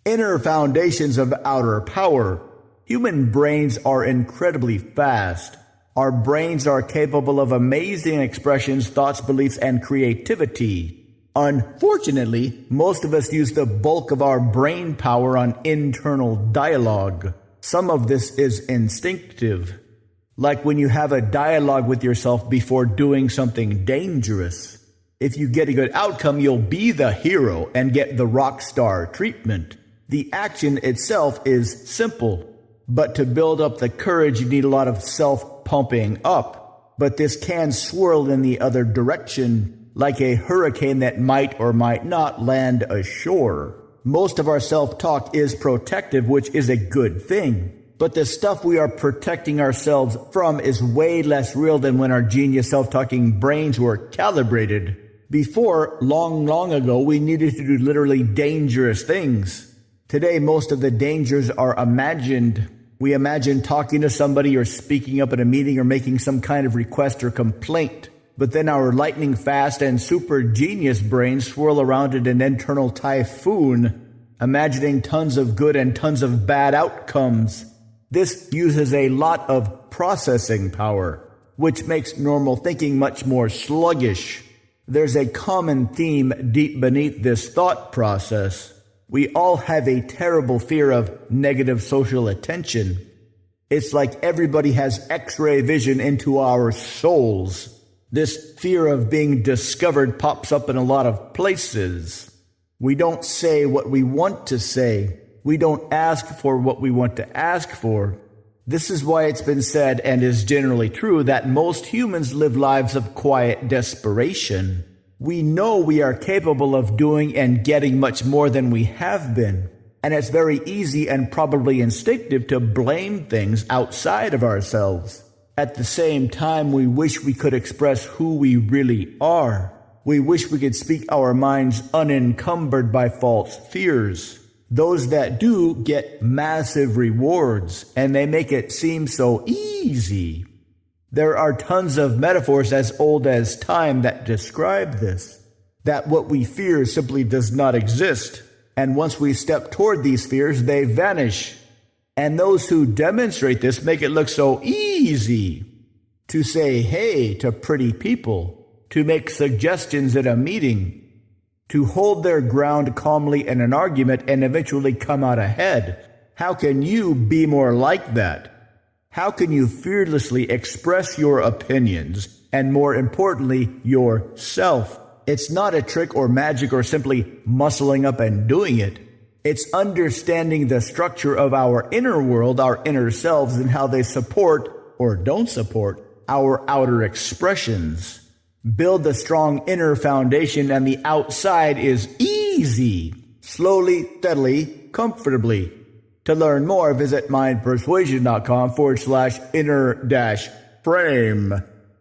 Inner foundations of outer power. Human brains are incredibly fast. Our brains are capable of amazing expressions, thoughts, beliefs, and creativity. Unfortunately, most of us use the bulk of our brain power on internal dialogue. Some of this is instinctive, like when you have a dialogue with yourself before doing something dangerous. If you get a good outcome, you'll be the hero and get the rock star treatment. The action itself is simple, but to build up the courage, you need a lot of self-pumping up. But this can swirl in the other direction, like a hurricane that might or might not land ashore. Most of our self-talk is protective, which is a good thing. But the stuff we are protecting ourselves from is way less real than when our genius self-talking brains were calibrated. Before, long ago, we needed to do literally dangerous things. Today, most of the dangers are imagined. We imagine talking to somebody or speaking up at a meeting or making some kind of request or complaint. But then our lightning fast and super genius brains swirl around in an internal typhoon, imagining tons of good and tons of bad outcomes. This uses a lot of processing power, which makes normal thinking much more sluggish. There's a common theme deep beneath this thought process. We all have a terrible fear of negative social attention. It's like everybody has X-ray vision into our souls. This fear of being discovered pops up in a lot of places. We don't say what we want to say. We don't ask for what we want to ask for. This is why it's been said, and is generally true, that most humans live lives of quiet desperation. We know we are capable of doing and getting much more than we have been. And it's very easy and probably instinctive to blame things outside of ourselves. At the same time, we wish we could express who we really are. We wish we could speak our minds unencumbered by false fears. Those that do get massive rewards, and they make it seem so easy. There are tons of metaphors as old as time that describe this, that what we fear simply does not exist, and once we step toward these fears, they vanish. And those who demonstrate this make it look so easy to say hey to pretty people, to make suggestions at a meeting, to hold their ground calmly in an argument and eventually come out ahead. How can you be more like that? How can you fearlessly express your opinions and, more importantly, yourself? It's not a trick or magic or simply muscling up and doing it. It's understanding the structure of our inner world, our inner selves, and how they support or don't support our outer expressions. Build a strong inner foundation and the outside is easy. Slowly, steadily, comfortably. To learn more, visit mindpersuasion.com/inner-frame.